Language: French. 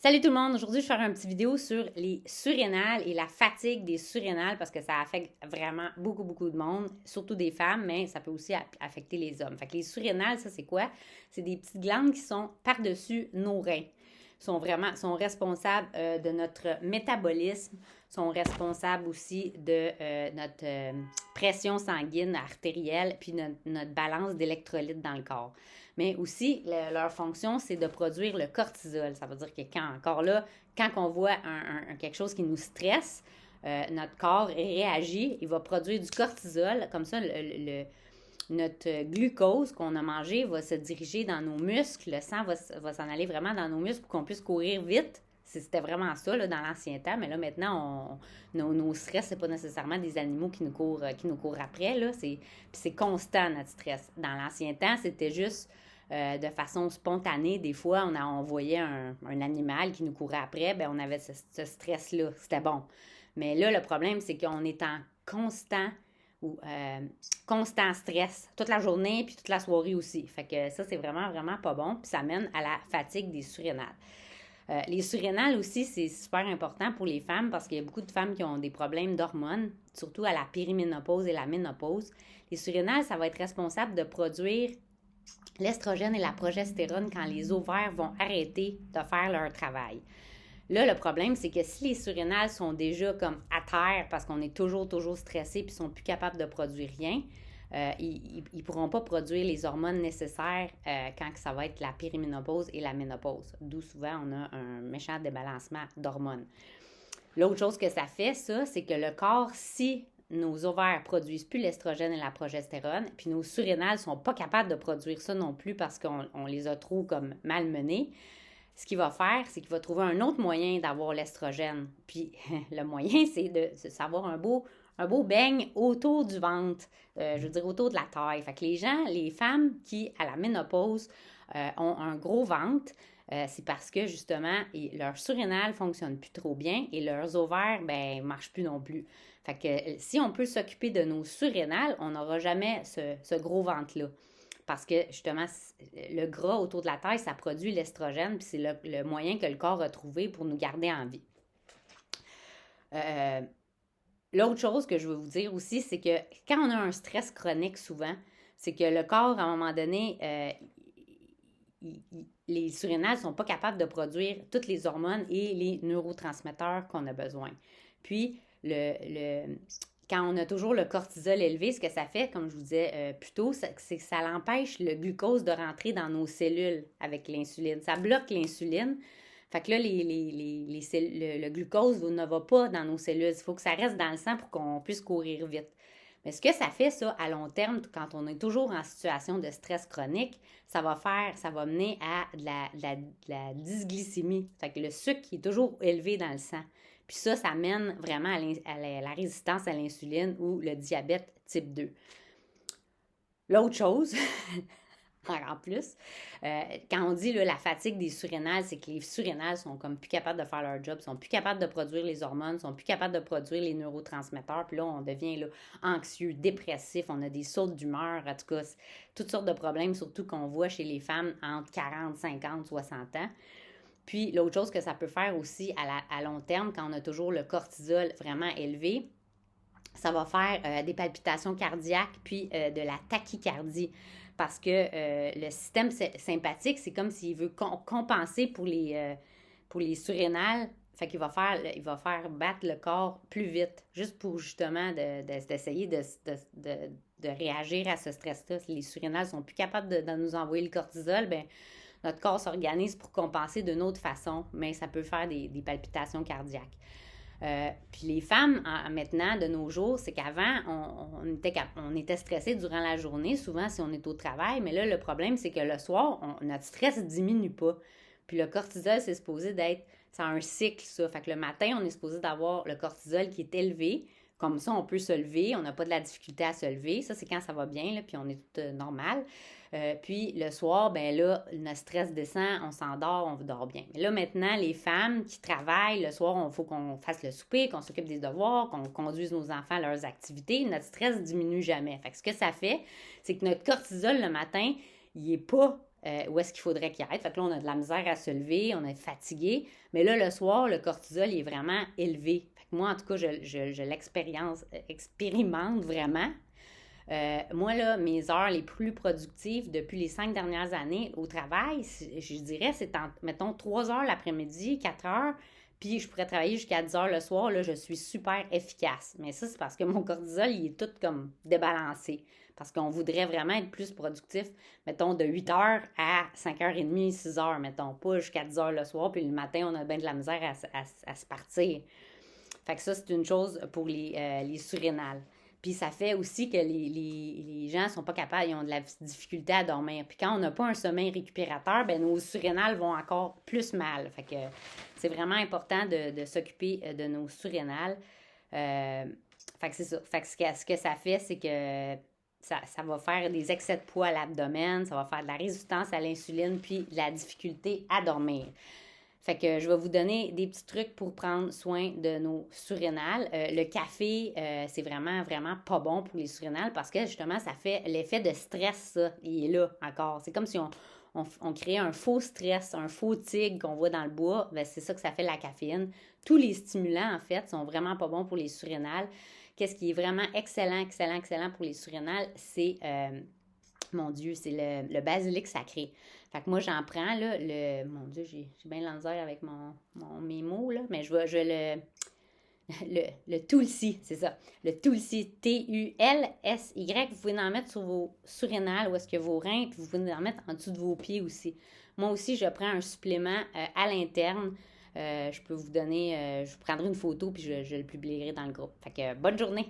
Salut tout le monde! Aujourd'hui, je vais faire une petite vidéo sur les surrénales et la fatigue des surrénales parce que ça affecte vraiment beaucoup de monde, surtout des femmes, mais ça peut aussi affecter les hommes. Fait que les surrénales, ça c'est quoi? C'est des petites glandes qui sont par-dessus nos reins. Sont responsables de notre métabolisme, sont responsables aussi de notre pression sanguine artérielle puis notre balance d'électrolytes dans le corps. Mais aussi, leur fonction, c'est de produire le cortisol. Ça veut dire que quand on voit quelque chose qui nous stresse, notre corps réagit, il va produire du cortisol. Comme ça, notre glucose qu'on a mangé va se diriger dans nos muscles. Le sang va s'en aller vraiment dans nos muscles pour qu'on puisse courir vite. C'était vraiment ça là, dans l'ancien temps, mais là maintenant, nos stress, c'est pas nécessairement des animaux qui nous courent après. Là. C'est constant notre stress. Dans l'ancien temps, c'était juste de façon spontanée. Des fois, on voyait un animal qui nous courait après, ben on avait ce stress-là. C'était bon. Mais là, le problème, c'est qu'on est en constant stress toute la journée puis toute la soirée aussi. Fait que ça, c'est vraiment pas bon. Puis ça mène à la fatigue des surrénales. Les surrénales aussi, c'est super important pour les femmes parce qu'il y a beaucoup de femmes qui ont des problèmes d'hormones, surtout à la périménopause et la ménopause. Les surrénales, ça va être responsable de produire l'estrogène et la progestérone quand les ovaires vont arrêter de faire leur travail. Là, le problème, c'est que si les surrénales sont déjà comme à terre parce qu'on est toujours stressé puis sont plus capables de produire rien, ils ne pourront pas produire les hormones nécessaires quand ça va être la périménopause et la ménopause. D'où souvent, on a un méchant débalancement d'hormones. L'autre chose que ça fait, ça, c'est que le corps, si nos ovaires produisent plus l'estrogène et la progestérone, puis nos surrénales sont pas capables de produire ça non plus parce qu'on les a trop comme malmenés, ce qu'il va faire, c'est qu'il va trouver un autre moyen d'avoir l'estrogène. Puis le moyen, c'est de savoir un beau beigne autour du ventre, je veux dire autour de la taille. Fait que les femmes qui, à la ménopause, ont un gros ventre, c'est parce que justement, leur surrénale ne fonctionne plus trop bien et leurs ovaires, ben, ne marchent plus non plus. Fait que si on peut s'occuper de nos surrénales, on n'aura jamais ce gros ventre-là. Parce que justement, le gras autour de la taille, ça produit l'estrogène, puis c'est le moyen que le corps a trouvé pour nous garder en vie. L'autre chose que je veux vous dire aussi, c'est que quand on a un stress chronique souvent, c'est que le corps, à un moment donné, les surrénales ne sont pas capables de produire toutes les hormones et les neurotransmetteurs qu'on a besoin. Puis, quand on a toujours le cortisol élevé, ce que ça fait, comme je vous disais plus tôt, c'est que ça empêche le glucose de rentrer dans nos cellules avec l'insuline. Ça bloque l'insuline. Fait que là, le glucose ne va pas dans nos cellules. Il faut que ça reste dans le sang pour qu'on puisse courir vite. Mais ce que ça fait, ça, à long terme, quand on est toujours en situation de stress chronique, ça va mener à de la dysglycémie. Fait que le sucre qui est toujours élevé dans le sang. Puis ça mène vraiment à la résistance à l'insuline ou le diabète type 2. L'autre chose, en plus, quand on dit là, la fatigue des surrénales, c'est que les surrénales sont comme plus capables de faire leur job, sont plus capables de produire les hormones, sont plus capables de produire les neurotransmetteurs. Puis là, on devient là, anxieux, dépressif, on a des sautes d'humeur, en tout cas, toutes sortes de problèmes, surtout qu'on voit chez les femmes entre 40, 50, 60 ans. Puis l'autre chose que ça peut faire aussi à long terme, quand on a toujours le cortisol vraiment élevé, ça va faire des palpitations cardiaques puis de la tachycardie. Parce que le système sympathique, c'est comme s'il veut compenser pour les surrénales. Fait qu'il va faire battre le corps plus vite, juste pour justement d'essayer de réagir à ce stress-là. Si les surrénales sont plus capables de nous envoyer le cortisol, ben notre corps s'organise pour compenser d'une autre façon, mais ça peut faire des palpitations cardiaques. Puis les femmes, maintenant, de nos jours, c'est qu'avant, on était stressé durant la journée, souvent si on est au travail, mais là, le problème, c'est que le soir, notre stress ne diminue pas. Puis le cortisol, c'est supposé c'est un cycle, ça. Fait que le matin, on est supposé d'avoir le cortisol qui est élevé. Comme ça, on peut se lever, on n'a pas de la difficulté à se lever. Ça, c'est quand ça va bien, là, puis on est tout normal. Puis le soir, ben là, notre stress descend, on s'endort, on dort bien. Mais là, maintenant, les femmes qui travaillent, le soir, il faut qu'on fasse le souper, qu'on s'occupe des devoirs, qu'on conduise nos enfants à leurs activités. Notre stress diminue jamais. Fait que ce que ça fait, c'est que notre cortisol, le matin, il n'est pas où est-ce qu'il faudrait qu'il aille. Fait que là, on a de la misère à se lever, on est fatigué. Mais là, le soir, le cortisol il est vraiment élevé. Fait que moi, en tout cas, je expérimente vraiment. Moi, là, mes heures les plus productives depuis les 5 dernières années au travail, je dirais, c'est, mettons, 3 heures l'après-midi, 4 heures, puis je pourrais travailler jusqu'à 10 heures le soir. Là, je suis super efficace. Mais ça, c'est parce que mon cortisol, il est tout comme débalancé. Parce qu'on voudrait vraiment être plus productif, mettons, de 8 heures à 5h30, 6 heures, mettons, pas jusqu'à 10 heures le soir, puis le matin, on a bien de la misère à se partir. Fait que ça, c'est une chose pour les surrénales. Puis ça fait aussi que les gens sont pas capables, ils ont de la difficulté à dormir. Puis quand on n'a pas un sommeil récupérateur, ben nos surrénales vont encore plus mal. Fait que c'est vraiment important de s'occuper de nos surrénales. Fait que c'est ça. Fait que ce que ça fait, c'est que ça va faire des excès de poids à l'abdomen, ça va faire de la résistance à l'insuline, puis de la difficulté à dormir. Fait que je vais vous donner des petits trucs pour prendre soin de nos surrénales. Le café, c'est vraiment, vraiment pas bon pour les surrénales parce que justement, ça fait l'effet de stress, ça. Il est là encore. C'est comme si on créait un faux stress, un faux tigre qu'on voit dans le bois. Ben, c'est ça que ça fait la caféine. Tous les stimulants, en fait, sont vraiment pas bons pour les surrénales. Qu'est-ce qui est vraiment excellent, excellent, excellent pour les surrénales, c'est, mon Dieu, c'est le basilic sacré. Fait que moi, j'en prends, là, mon Dieu, j'ai bien la misère avec mes mots, là, mais je vais le tulsi, c'est ça. Le tulsi, Tulsy. Vous pouvez en mettre sur vos surrénales, où est-ce que vos reins, puis vous pouvez en mettre en dessous de vos pieds aussi. Moi aussi, je prends un supplément à l'interne. Je peux vous donner, je vous prendrai une photo, puis je le publierai dans le groupe. Fait que bonne journée!